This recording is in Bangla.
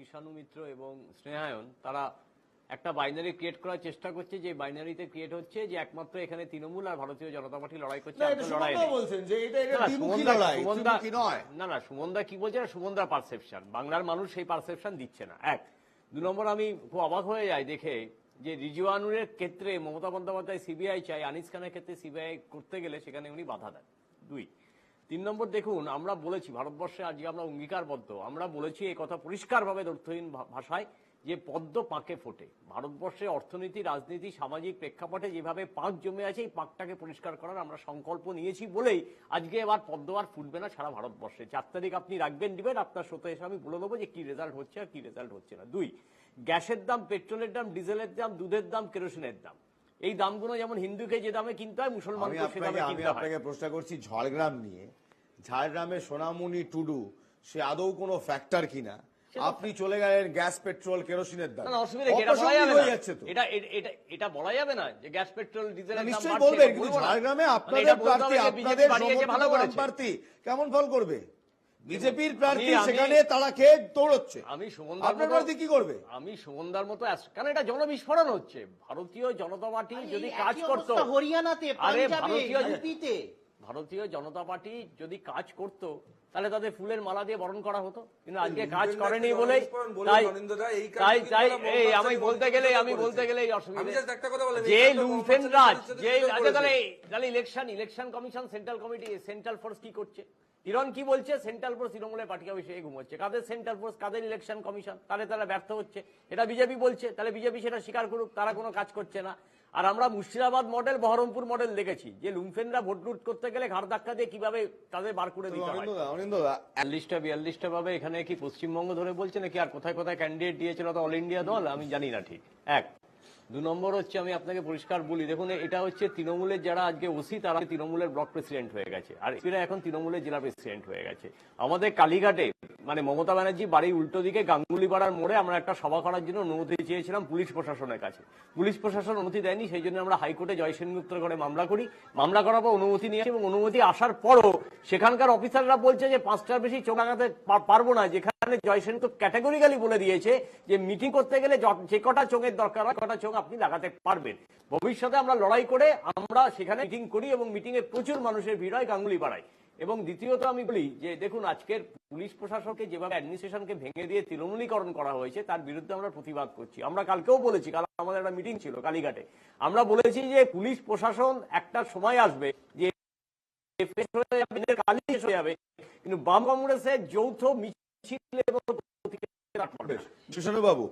কৃষাণু মিত্র এবং স্নেহায়ন তারা একটা বাইনারি ক্রিয়েট করার চেষ্টা করছে, যে বাইনারিতে ক্রিয়েট হচ্ছে যে একমাত্র এখানে তৃণমূল আর ভারতীয় জনতা পার্টি লড়াই করছে। না, সুমনদা কি বলছে না, সুমনদার পারসেপশন, বাংলার মানুষ সেই পারসেপশন দিচ্ছে না। এক, দু নম্বর, আমি খুব অবাক হয়ে যাই দেখে যে রিজওয়ানুরের ক্ষেত্রে মমতা বন্দ্যোপাধ্যায় সিবিআই চাই, আনিস খানের ক্ষেত্রে সিবিআই করতে গেলে সেখানে উনি বাধা দেন। দুই, তিন নম্বর, দেখুন আমরা বলেছি ভারতবর্ষে আজকে আমরা অঙ্গীকারবদ্ধ, আমরা বলেছি এই কথা পরিষ্কারভাবে তথ্যহীন ভাষায় যে পদ্ম পাকে ফোটে। ভারতবর্ষে অর্থনীতি, রাজনীতি, সামাজিক প্রেক্ষাপটে যেভাবে পাক জমে আছে, এই পাকটাকে পরিষ্কার করার আমরা সংকল্প নিয়েছি বলেই আজকে এবার পদ্ম আর ফুটবে না সারা ভারতবর্ষে। 4 তারিখ আপনি রাখবেন ডিবেট, আপনার সাথে এসে আমি বলে দেবো যে কি রেজাল্ট হচ্ছে আর কি রেজাল্ট হচ্ছে না। দুই, গ্যাসের দাম, পেট্রোলের দাম, ডিজেলের দাম, দুধের দাম, কেরোসিনের দাম, এই দামগুলো যেমন হিন্দুকে যে দামে কিনতে হয় মুসলমানকে সে দামে কিনতে হয়। আমি আপনাকে প্রশ্ন করছি ঝাড়গ্রাম নিয়ে, ঝাড়গ্রামে সোনামণি টুডু সে আদৌ কোনো ফ্যাক্টর কিনা? আপনি চলে গেলেন গ্যাস, পেট্রোল, কেরোসিনের দাম। এটা বলা যাবে না যে গ্যাস, পেট্রোল, ডিজেলের দাম নিশ্চয়ই বলবেন, কিন্তু ঝাড়গ্রামে আপনাদের প্রার্থী, আপনাদের সমর্থিত প্রার্থী কেমন ফল করবে? বিজেপির প্রার্থী সেখানে তারা খেয়ে দৌড়চ্ছে, আমি আপনার প্রার্থী কি করবে? আমি সুমনদার মতো, কারণ এটা জনবিস্ফোরণ হচ্ছে। ভারতীয় জনতা পার্টি যদি কাজ করতো, হরিয়ানাতে, পাঞ্জাবে, ইউপিতে, ভারতীয় জনতা পার্টি যদি কাজ করত তাহলে তাদের ফুলের মালা দিয়ে বরণ করা হতো, কিন্তু আজকে কাজ করেনি বলেই তাই আমি বলতে গেলে অসুবিধা যে লুমফেন রাজ, যে তাহলে election commission, central committee, central force কি করছে? কিরণ কি বলছে? সেন্ট্রাল ফোর্স তৃণমূলের পার্টি অফিসে ঘুমোচ্ছে। কাদের সেন্ট্রাল ফোর্স, কাদের ইলেকশন কমিশন? তারা ব্যর্থ হচ্ছে, এটা বিজেপি বলছে, তাহলে বিজেপি সেটা স্বীকার করুক, তারা কোনো কাজ করছে না। আর আমরা মুর্শিদাবাদ মডেল, বহরমপুর মডেল দেখেছি যে লুমফেনরা ভোট লুট করতে গেলে ঘাড় ধাক্কা দিয়ে কিভাবে তাদের বার করে দিতে হয়। 42টা ভাবে এখানে কি পশ্চিমবঙ্গ ধরে বলছে নাকি, আর কোথায় কোথায় ক্যান্ডিডেট দিয়েছিল তো অল ইন্ডিয়া দল, আমি জানি না ঠিক। এক, দু নম্বর হচ্ছে, আমি আপনাকে পরিষ্কার বলি, দেখুন এটা হচ্ছে তৃণমূলের যারা আজকে ওসি তারা তৃণমূলের ব্লক প্রেসিডেন্ট হয়ে গেছে, আর এরা এখন তৃণমূলের জেলা প্রেসিডেন্ট হয়ে গেছে। আমাদের কালীঘাটে মানে মমতা ব্যানার্জি বাড়ির উল্টো দিকে গাঙ্গুলিপাড়ার মোড়ে আমরা একটা সভা করার জন্য অনুমতি চেয়েছিলাম পুলিশ প্রশাসনের কাছে। পুলিশ প্রশাসন অনুমতি দেয়নি, সেই জন্য আমরা হাইকোর্টে জয় সেনগুপ্ত করে মামলা করি। মামলা করার পর অনুমতি নিয়ে, এবং অনুমতি আসার পরও সেখানকার অফিসাররা বলছে যে 5টার বেশি চোখ লাগাতে পারবো না, যেখানে জয় সেনগুপ্ত ক্যাটাগরিক্যালি বলে দিয়েছে যে মিটিং করতে গেলে যে কটা চোখের দরকার হয় কটা চোখ আপনি লাগাতে পারবেন। ভবিষ্যতে আমরা লড়াই করে আমরা সেখানে মিটিং করি, এবং মিটিং এ প্রচুর মানুষের ভিড় হয় গাঙ্গুলিপাড়ায়। এবং দ্বিতীয়ত আমি বলি যে দেখুন আজকের পুলিশ প্রশাসনকে যেভাবে অ্যাডমিনিস্ট্রেশনকে ভেঙে দিয়ে তৃণমূলীকরণ করা হয়েছে তার বিরুদ্ধে আমরা প্রতিবাদ করছি। আমরা কালকেও বলেছি, কাল আমাদের একটা মিটিং ছিল কালীঘাটে, আমরা বলেছি যে পুলিশ প্রশাসন একটা সময় আসবে যে হয়ে যাবে, কিন্তু বাম কংগ্রেসের যৌথ মিছিল এবং কৃষ্ণবাবু